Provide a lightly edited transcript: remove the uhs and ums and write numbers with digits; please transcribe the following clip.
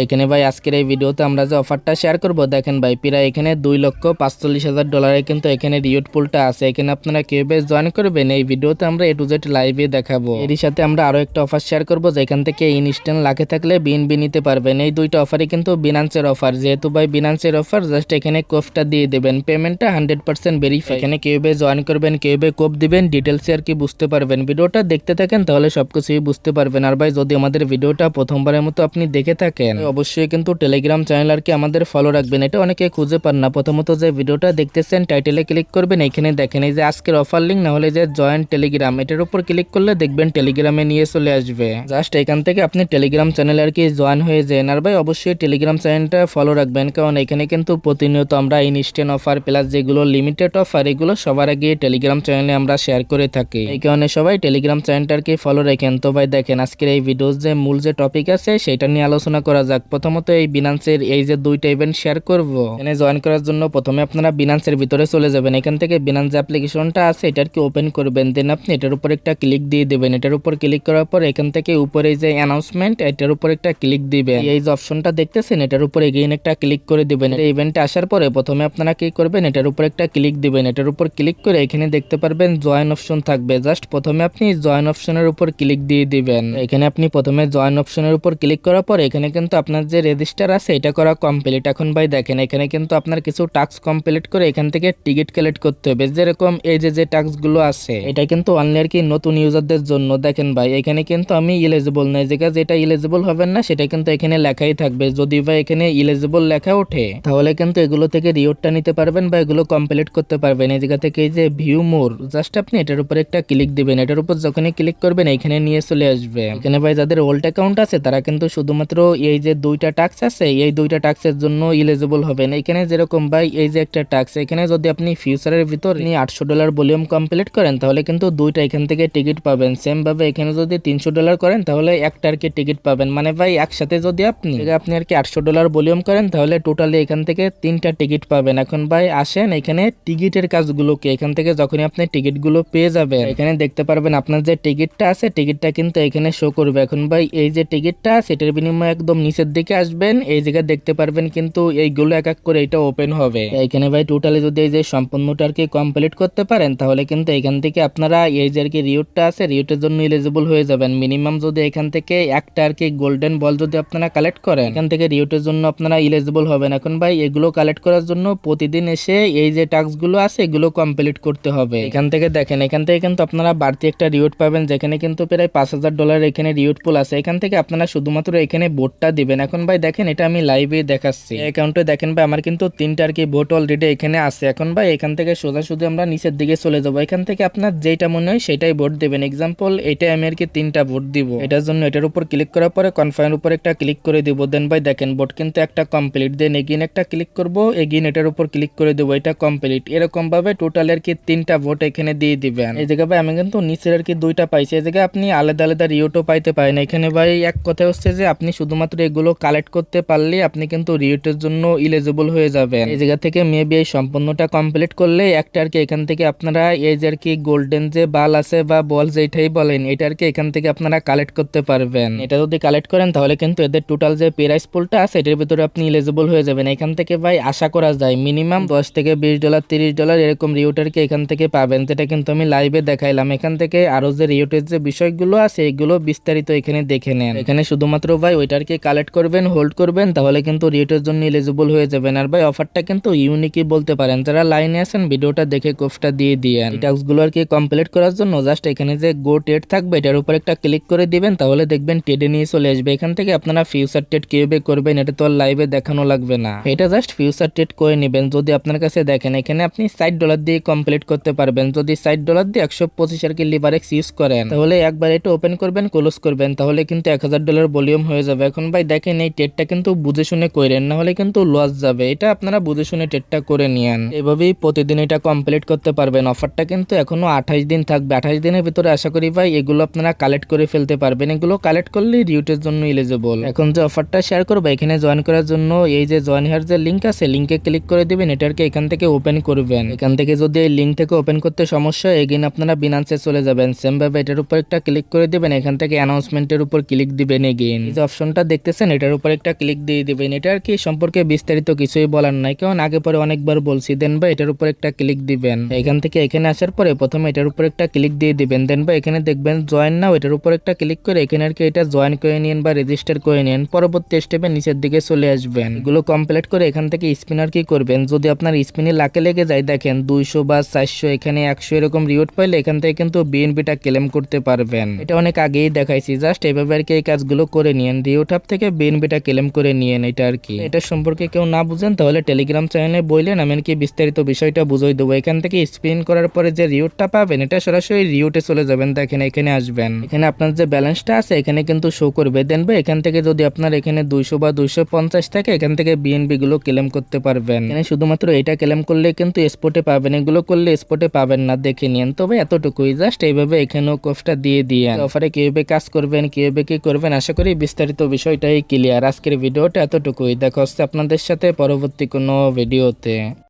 এখানে ভাই আজকের এই ভিডিওতে আমরা যে অফারটা শেয়ার করব দেখেন ভাই প্রায় এখানে $2,45,000 কিন্তু এখানে রিওয়ার্ড পুলটা আছে। এখানে আপনারা কিভাবে জয়েন করবেন এই ভিডিওতে আমরা A to Z লাইভে দেখাবো। এর সাথে আমরা আরো একটা অফার শেয়ার করব যেখান থেকে ইনস্ট্যান্ট লাখে থাকলে বিএনবি নিতে পারবেন। এই দুইটা অফারই কিন্তু বিনান্সের অফার, যেহেতু ভাই বিনান্সের অফার জাস্ট এখানে কোডটা দিয়ে দেবেন, পেমেন্টটা 100% ভেরিফাই। এখানে কিভাবে জয়েন করবেন কিভাবে কোড দিবেন ডিটেলসে আর কি বুঝতে পারবেন। ভিডিওটা দেখতে থাকেন তাহলে সবকিছুই বুঝতে পারবেন। আর ভাই যদি আমাদের ভিডিওটা প্রথমবারের মতো আপনি দেখে থাকেন অবশ্যই কিন্তু টেলিগ্রাম চ্যানেল আর কি আমাদের ফলো রাখবেন, এটা অনেকে খুঁজে পান না। প্রথমত যে ভিডিওটা দেখতেছেন টাইটেলে ক্লিক করবেন, এখানে দেখেন এই যে আজকের অফার লিঙ্ক, না হলে যে জয়েন টেলিগ্রাম এটার উপর ক্লিক করলে দেখবেন টেলিগ্রামে নিয়ে চলে আসবে। জাস্ট এখান থেকে আপনি টেলিগ্রাম চ্যানেল আর কি জয়েন হয়ে যান। আর ভাই অবশ্যই টেলিগ্রাম চ্যানেলটা ফলো রাখবেন, কারণ এখানে কিন্তু প্রতিনিয়ত আমরা ইনস্ট্যান্ট অফার প্লাস যেগুলো লিমিটেড অফার এগুলো সবার আগে টেলিগ্রাম চ্যানেলে আমরা শেয়ার করে থাকি। এই কারণে সবাই টেলিগ্রাম চ্যানেলটা আর কি ফলো রাখেন। তো ভাই দেখেন আজকের এই ভিডিওর যে মূল যে টপিক আছে সেটা নিয়ে আলোচনা করা যাক। প্রথমত এই বিনান্সের এই যে দুইটা ইভেন্ট শেয়ার করব, এখানে জয়েন করার জন্য প্রথমে আপনারা বিনান্সের ভিতরে চলে যাবেন। এখান থেকে বিনান্স যে অ্যাপ্লিকেশনটা আছে এটার কি ওপেন করবেন, দেন আপনি এটার উপর একটা ক্লিক দিয়ে দিবেন। এটার উপর ক্লিক করার পর এখান থেকে উপরে যে অ্যানাউন্সমেন্ট এটার উপর একটা ক্লিক দিবেন। এই যে অপশনটা দেখতেছেন এটার উপর এগেইন একটা ক্লিক করে দিবেন। এই ইভেন্টে আসার পরে প্রথমে আপনারা কি করবেন, এটার উপর একটা ক্লিক দিবেন। এটার উপর ক্লিক করে এখানে দেখতে পারবেন জয়েন অপশন থাকবে। জাস্ট প্রথমে আপনি জয়েন অপশনের উপর ক্লিক দিয়ে দিবেন। এখানে আপনি প্রথমে জয়েন অপশনের উপর ক্লিক করার পর এখানে কিন্তু আপনার যে রেজিস্টার আছে এটা করা কমপ্লিট। এখন ভাই দেখেন এখানে কিন্তু আপনার কিছু টাস্ক কমপ্লিট করে এখান থেকে টিকিট কালেক্ট করতে হবে। যেরকম এই যে টাস্ক গুলো আছে এটা কিন্তু অনলি আর কি নতুন ইউজারদের জন্য। দেখেন ভাই এখানে কিন্তু আমি ইলিজিবল নাই, যেটা ইলিজিবল হবেন না সেটা কিন্তু এখানে লেখাই থাকবে। যদি ভাই এখানে ইলিজিবল লেখা ওঠে তাহলে কিন্তু এগুলো থেকে রিওয়ার্ডটা নিতে পারবেন বা এগুলো কমপ্লিট করতে পারবেন। এই জায়গা থেকে এই যে ভিউ মোর জাস্ট আপনি এটার উপর একটা ক্লিক দিবেন। এটার উপর যখনই ক্লিক করবেন এখানে নিয়ে চলে আসবে। এখানে ভাই যাদের ওল্ড অ্যাকাউন্ট আছে তারা কিন্তু শুধুমাত্র এই যে দুইটা টাস্ক আছে এই দুইটা টাস্কের জন্য ইলিজিবল হবেন। এখানে যেরকম ভাই এই যে একটা টাস্ক, এখানে যদি আপনি ফিউচারের ভিতর নিয়ে $800 ভলিউম কমপ্লিট করেন তাহলে কিন্তু দুইটা এখান থেকে টিকিট পাবেন। সেম ভাবে এখানে যদি $300 করেন তাহলে একটা আর কি টিকিট পাবেন। মানে ভাই একসাথে যদি আপনি আর কি $800 ভলিউম করেন তাহলে টোটালি এখান থেকে 3টা টিকিট পাবেন। এখন ভাই আসেন এখানে টিকিটের কাজগুলোকে, এখান থেকে যখনই আপনি টিকিট গুলো পেয়ে যাবেন এখানে দেখতে পারবেন আপনার যে টিকিটটা আছে টিকিটটা কিন্তু এখানে শো করবে। এখন ভাই এই যে টিকিটটা সেটার বিনিময়ে একদম নিচের দিকে আসবেন, এই জায়গায় দেখতে পারবেন কিন্তু এইগুলো এক এক করে এটা ওপেন হবে। এখানে ভাই টোটালি যদি এই যে সম্পূর্ণটা আর কি কমপ্লিট করতে পারেন তাহলে কিন্তু এখান থেকে আপনারা এই যে আর কি রিওয়ার্ডটা আছে রিওয়ার্ডের জন্য এলিজিবল হয়ে যাবেন। মিনিমাম যদি এখান থেকে একটা আর কি গোল্ডেন বল যদি আপনারা কালেক্ট করেন এখান থেকে রিওয়ার্ডের জন্য আপনারা এলিজিবল হবেন। এখন ভাই এগুলো কালেক্ট করার জন্য প্রতিদিন এসে এই যে টাস্ক গুলো আছে এগুলো কমপ্লিট করতে হবে। এখান থেকে দেখেন এখান থেকে কিন্তু আপনারা বাড়তি একটা রিওয়ার্ড পাবেন, যেখানে কিন্তু প্রায় $5,000 এখানে রিওয়ার্ড পুল আছে। এখান থেকে আপনারা শুধুমাত্র এখানে ভোটটা দিবেন। এখন ভাই দেখেন এটা আমি লাইভে দেখাচ্ছি, অ্যাকাউন্টে দেখেন ভাই আমার কিন্তু 3টা আর কি ভোট অলরেডি এখানে আছে। এখন ভাই এখান থেকে সোজাসুজি আমরা নিচের দিকে চলে যাবো। এখান থেকে আপনার যেটা মনে হয় সেটাই ভোট দিবেন। এক্সাম্পল এটাই আমি আর কি 3টা ভোট দিব। এটার জন্য এটার উপর ক্লিক করার পরে কনফার্মের উপর একটা ক্লিক করে দিব। দেন ভাই দেখেন ভোট কিন্তু একটা কমপ্লিট। দেন এগিন একটা ক্লিক করব, এগিন এটার উপর ক্লিক করে দেবো, এটা কমপ্লিট। এরকম ভাবে টোটাল আর কি 3টা ভোট এখানে দিয়ে দিবেন। এই জায়গায় ভাই আমি কিন্তু নিচের আর কি 2টা পাইছি, এই জায়গায় আপনি আলাদা আলাদা রিওটো পাইতে পারেন। এখানে ভাই এক কথা হচ্ছে যে আপনি শুধুমাত্র এগুলো কালেক্ট করতে পারলে আপনি কিন্তু রিওটের জন্য ইলিজিবল হয়ে যাবেন। এই জায়গা থেকে মেবি এই সম্পূর্ণটা কমপ্লিট করলে একটা আর কি এখান থেকে আপনারা এই যে আর কি গোল্ডেন যে বাল আছে বা বল যেটাই বলেন এটা আর কি এখান থেকে আপনারা কালেক্ট করতে পারবেন। এটা যদি কালেক্ট করেন তাহলে কিন্তু এদের টোটাল যে প্রাইস পুলটা আছে এটার ভিতরে আপনি ইলিজিবল হয়ে যাবেন। এখান থেকে ভাই আশা করা যায় মিনিমাম $10 থেকে $20 $30 এরকম রিওটার কি এখান থেকে পাবেন, যেটা কিন্তু আমি লাইভে দেখাইলাম। এখান থেকে আরো যে রিওটের যে বিষয়গুলো আছে এগুলো বিস্তারিত এখানে দেখে নেন। এখানে শুধুমাত্র ভাই ওইটার কি কালেক্ট করবেন হোল্ড করবেন তাহলে কিন্তু রিওটের জন্য এলিজিবল হয়ে যাবেন। আর ভাই অফারটা কিন্তু ইউনিকই বলতে পারেন। যারা লাইনে আছেন ভিডিওটা দেখে কোফটা দিয়ে দিয়েন। টাস্কগুলো আর কি কমপ্লিট করার জন্য জাস্ট এখানে যে গো ট্রেড থাকবে এটার উপর একটা ক্লিক করে দিবেন, তাহলে দেখবেন ট্রেডে নিয়ে চলে আসবে। এখান থেকে আপনারা ফিউচার ট্রেড কিভাবে করবেন এটা তো আর লাইভে দেখানো লাগবে না, এটা জাস্ট ফিউচার ট্রেড করে নেবেন। যদি আপনার কাছে দেখেন এখানে আপনি $60 দিয়ে কমপ্লিট করতে পারবেন। যদি $60 দিয়ে 125 আর কি লিভারেক্স ইউজ করেন তাহলে একবার এটা ওপেন করবেন ক্লোজ করবেন তাহলে কিন্তু $1,000 ভলিউম হয়ে যাবে। এখন ভাই দেখেন এই ট্রেডটা কিন্তু বুঝে শুনে করেন, না হলে কিন্তু লস যাবে। এটা আপনারা বুঝে শুনে ট্রেডটা করে নিয়েন, এভাবেই প্রতিদিন এটা কমপ্লিট করতে পারবেন। অফারটা কিন্তু এখনো 28 দিন থাকবে। 28 দিনের ভিতরে আশা করি ভাই এগুলো আপনারা কালেক্ট করে ফেলতে পারবেন। এগুলো কালেক্ট করলে রিউটের জন্য এলিজিবল। এখন যে অফারটা শেয়ার করবো এখানে জয়েন করার জন্য এই যে জয়েন হেয়ার যে লিঙ্ক আছে লিঙ্কে ক্লিক করে দিবেন, এটাকে এখান থেকে ওপেন করবেন। এখান থেকে যদি এই লিঙ্ক থেকে ওপেন করতে সমস্যা হয় এগেইন আপনারা বিনান্সে চলে যাবেন। সেম ভাবে এটার উপর একটা ক্লিক করে দিবেন, এখান থেকে অ্যানাউন্সমেন্টের উপর ক্লিক দিবেন। এগেইন এই যে অপশনটা দেখতেছেন দেখতেছেন এটার উপর একটা ক্লিক দিয়ে দিবেন। এটা আর কি সম্পর্কে বিস্তারিত কিছুই বলার নাই, কারণ আগে পরে অনেকবার বলছি। দেন বা এটার উপর একটা ক্লিক দিবেন। এখান থেকে এখানে আসার পরে প্রথমে এটার উপর একটা ক্লিক দিয়ে দিবেন। দেন বা এখানে দেখবেন জয়েন নাও, এটার উপর একটা ক্লিক করে এখানে আর কি এটা জয়েন করে নিন বা রেজিস্টার করে নিন। পরবর্তী স্টেপে নিচের দিকে চলে আসবেন। এগুলো কমপ্লিট করে এখান থেকে স্পিনার কি করবেন, যদি আপনার স্পিনে লাকে লেগে যায়, দেখেন 200 বা 400 এখানে 100 এরকম রিওয়ার্ড পাইলে এখান থেকে কিন্তু বিএনপিটা ক্লেম করতে পারবেন। এটা অনেক আগেই দেখাইছি, জাস্ট এভাবে আর কি এই কাজগুলো করে নিন। রিওয়ার্ড হাব থেকে বিএনপিটা ক্লেম করে নিন। এটা আর কি, এটা সম্পর্কে কেউ না বুঝেন তাহলে টেলিগ্রাম চ্যানেলে বললেন, আমি আর কি বিস্তারিত বিষয়টা বুঝিয়ে দেবো। এখান থেকে স্পিন করার পরে যে রিওয়ার্ডটা পাবেন এটা সরাসরি রিওয়ার্ডে চলে যাবেন। দেখেন এখানে আসবেন, এখানে আপনার যে ব্যালেন্সটা আছে এখানে কিন্তু শো করবে। দেন বা এখান থেকে যদি আপনার এখানে 200 বা 250 থাকে এখান থেকে বিএনপি গুলো ক্লেম করতে পারবেন। এখানে শুধুমাত্র এটা ক্লেম করলে কিন্তু স্পটে পাবেন, এগুলো করলে স্পটে পাবেন না, দেখে নিন। তবে এতটুকুই, জাস্ট এইভাবে এখানেও কোফটা দিয়ে দিয়ে অফারে কিভাবে কাজ করবেন, কিভাবে কি করবেন, আশা করি বিস্তারিত বিষয়টাই ক্লিয়ার। আজকের ভিডিওটা এতটুকুই, দেখা হচ্ছে আপনাদের সাথে পরবর্তী কোনো ভিডিওতে।